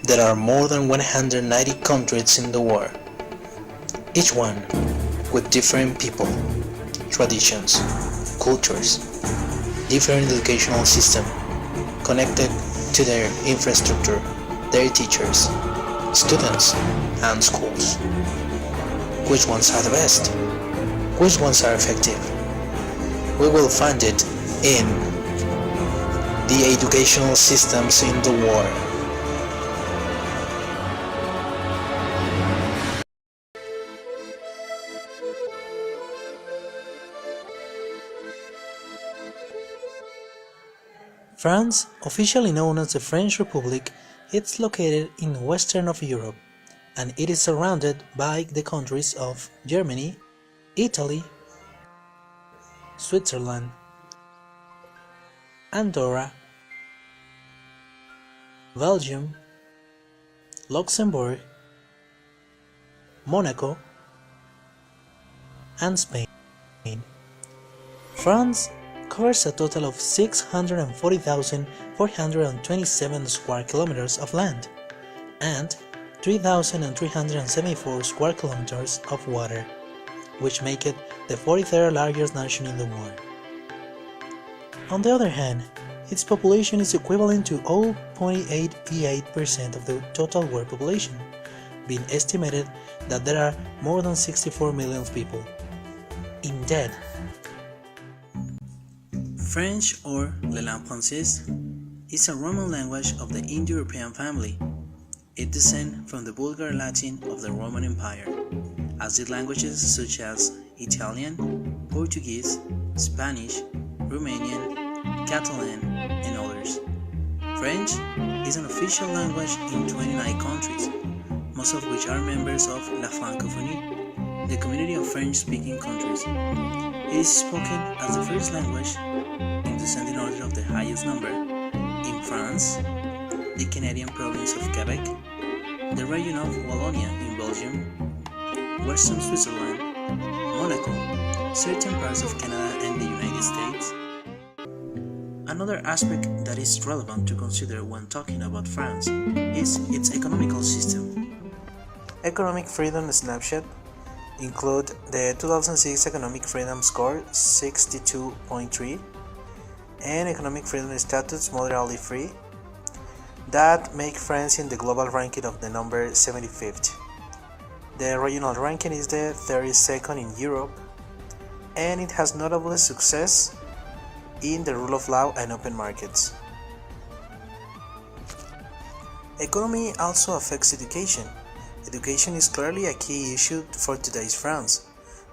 There are more than 190 countries in the world, each one with different people, traditions, cultures, different educational system, connected to their infrastructure, their teachers, students, and schools. Which ones are the best? Which ones are effective? We will find it in the educational systems in the world. France, officially known as the French Republic, is located in western of Europe, and it is surrounded by the countries of Germany, Italy, Switzerland, Andorra, Belgium, Luxembourg, Monaco, and Spain. France covers a total of 640,427 square kilometers of land and 3,374 square kilometers of water, which make it the 43rd largest nation in the world. On the other hand, its population is equivalent to 0.88% of the total world population, being estimated that there are more than 64 million people. Indeed, French, or Le langue française, is a Roman language of the Indo-European family. It descends from the Vulgar Latin of the Roman Empire, as did languages such as Italian, Portuguese, Spanish, Romanian, Catalan, and others. French is an official language in 29 countries, most of which are members of La Francophonie, the community of French-speaking countries. It is spoken as the first language in descending order of the highest number in France, the Canadian province of Quebec, the region of Wallonia in Belgium, Western Switzerland, Monaco, certain parts of Canada and the United States. Another aspect that is relevant to consider when talking about France is its economical system. Economic freedom snapshot include the 2006 Economic Freedom Score 62.3 and Economic Freedom Status Moderately Free that make France in the global ranking of the number 75th. The regional ranking is the 32nd in Europe, and it has notable success in the rule of law and open markets. Economy also affects education. Education is clearly a key issue for today's France.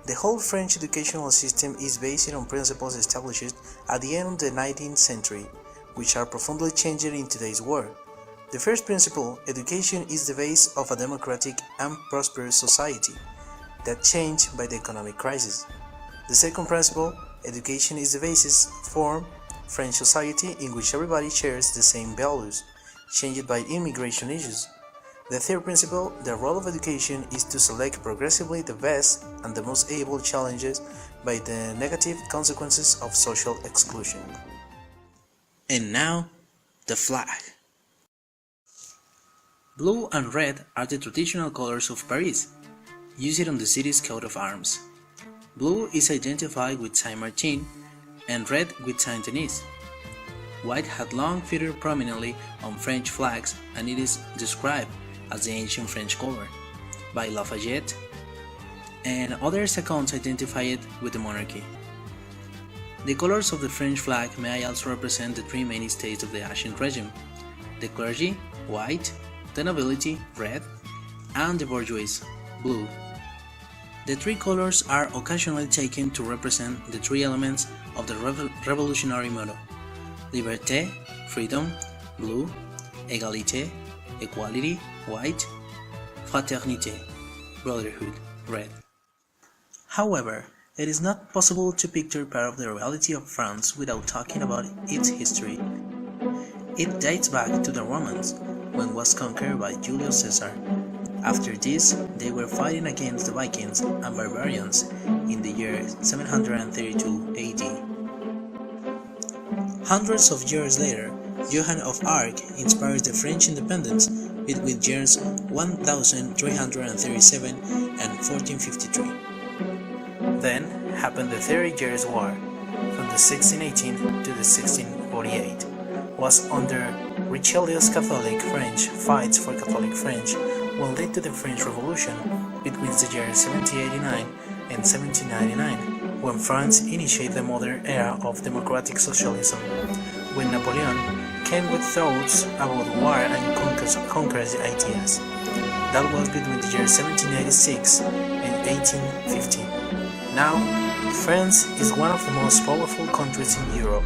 The whole French educational system is based on principles established at the end of the 19th century, which are profoundly changing in today's world. The first principle, education, is the base of a democratic and prosperous society that changed by the economic crisis. The second principle, education, is the basis for French society in which everybody shares the same values, changed by immigration issues. The third principle, the role of education, is to select progressively the best and the most able challenges by the negative consequences of social exclusion. And now, the flag. Blue and red are the traditional colors of Paris, used on the city's coat of arms. Blue is identified with Saint Martin and red with Saint Denis. White had long featured prominently on French flags, and it is described as the ancient French color by Lafayette, and others accounts identify it with the monarchy. The colors of the French flag may also represent the three main states of the ancient regime: the clergy, white; the nobility, red; and the bourgeoisie, blue. The three colors are occasionally taken to represent the three elements of the revolutionary motto: liberté, freedom, blue; égalité, equality, white; fraternité, brotherhood, red. However, it is not possible to picture part of the reality of France without talking about its history. It dates back to the Romans, when it was conquered by Julius Caesar. After this, they were fighting against the Vikings and barbarians in the year 732 AD. Hundreds of years later, Joan of Arc inspires the French independence between years 1337 and 1453. Then happened the 30 Years' War, from the 1618 to the 1648, was under Richelieu's Catholic French fights for Catholic French will lead to the French Revolution between the years 1789 and 1799, when France initiated the modern era of democratic socialism, when Napoleon came with thoughts about war and conquers ideas. That was between the years 1786 and 1815. Now, France is one of the most powerful countries in Europe.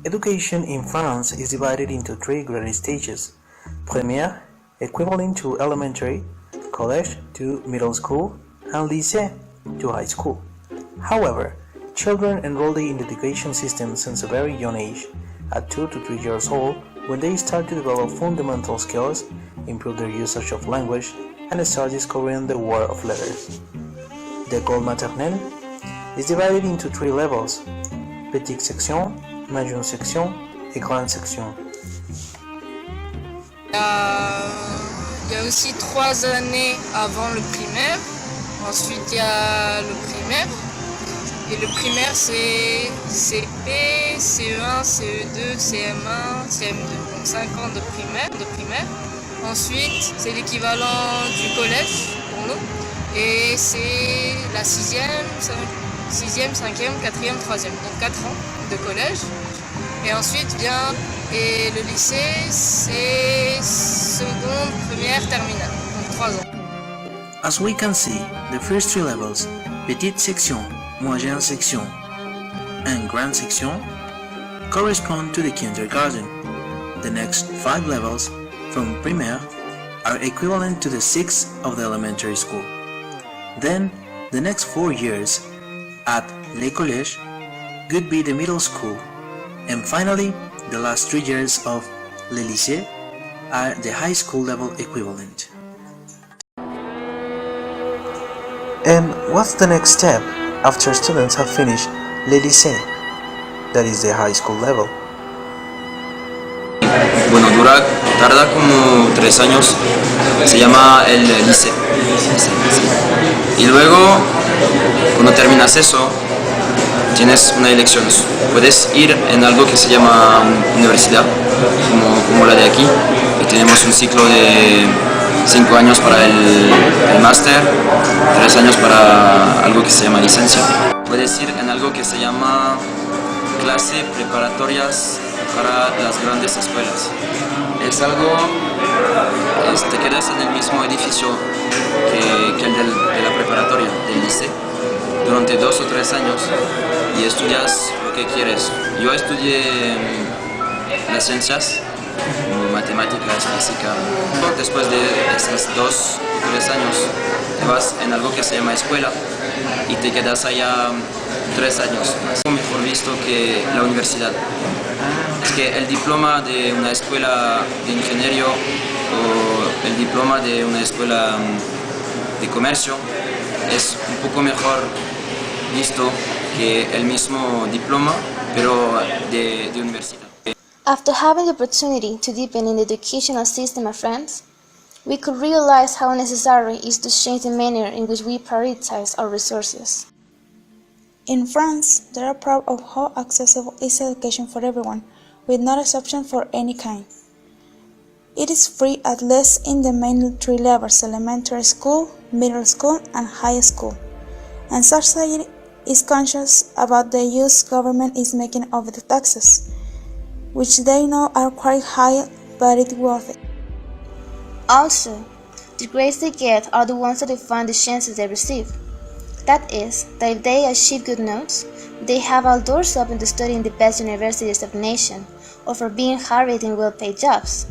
Education in France is divided into three grade stages: Première, equivalent to elementary, college to middle school, and lycée to high school. However, children enrolled in the education system since a very young age, at 2 to 3 years old, when they start to develop fundamental skills, improve their usage of language, and start discovering the world of letters. The école maternelle is divided into three levels: petite section, majeure section et grande section. Il y a aussi 3 années avant le primaire. Ensuite, il y a le primaire. Et le primaire, c'est CP, CE1, CE2, CM1, CM2. Donc 5 ans de primaire. Ensuite, c'est l'équivalent du collège pour nous. Et c'est la 6e, 5e, 4e, 3e. Donc 4 ans de collège. Et ensuite vient le lycée, c'est seconde, première, terminale. Donc 3 ans. As we can see, the first three levels, petite section, moyenne section, and grande section, correspond to the kindergarten. The next 5 levels, from primaire, are equivalent to the 6th of the elementary school. Then, the next 4 years, at le collège, could be the middle school, and finally, the last 3 years of le lycée are the high school level equivalent. And what's the next step after students have finished le lycée, that is the high school level? Bueno, tarda como 3 años, se llama el lycée. Y luego, cuando terminas eso, tienes una elección. Puedes ir en algo que se llama universidad, como la de aquí, y tenemos un ciclo de 5 años para el máster, 3 años para algo que se llama licencia. Puedes ir en algo que se llama clase preparatorias para las grandes escuelas. Es algo, te quedas en el mismo edificio que el de la preparatoria, del liceo, durante 2 o 3 años y estudias lo que quieres. Yo estudié las ciencias, como matemáticas, física. Después de esos 2 o 3 años te vas en algo que se llama escuela y te quedas allá 3 años. Es mejor visto que la universidad. Es que el diploma de una escuela de ingeniería o el diploma de una escuela de comercio es un poco mejor visto que el mismo diploma, pero de universidad. After having the opportunity to deepen in the educational system of France, we could realize how necessary it is to change the manner in which we prioritize our resources. In France, they are proud of how accessible is education for everyone, with no exception for any kind. It is free at least in the main 3 levels: elementary school, middle school, and high school. And society is conscious about the use government is making of the taxes, which they know are quite high, but it's worth it. Also, the grades they get are the ones that define the chances they receive. That is, that if they achieve good notes, they have all doors open to study in the best universities of the nation, or for being hired in well-paid jobs.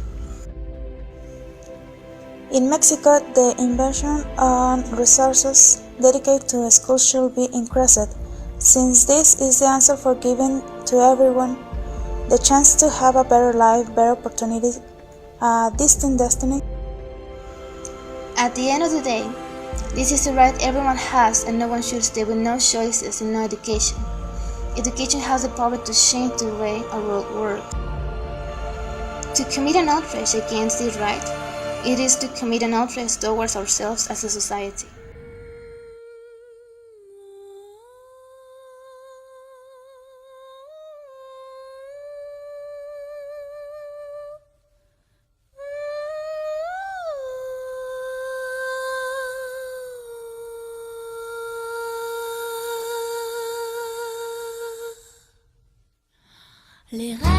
In Mexico, the inversion on resources dedicated to schools should be increased, since this is the answer for giving to everyone the chance to have a better life, better opportunities, a distinct destiny. At the end of the day, this is the right everyone has, and no one should stay with no choices and no education. Education has the power to change the way our world works. To commit an outrage against the right, it is to commit an outrage towards ourselves as a society. Les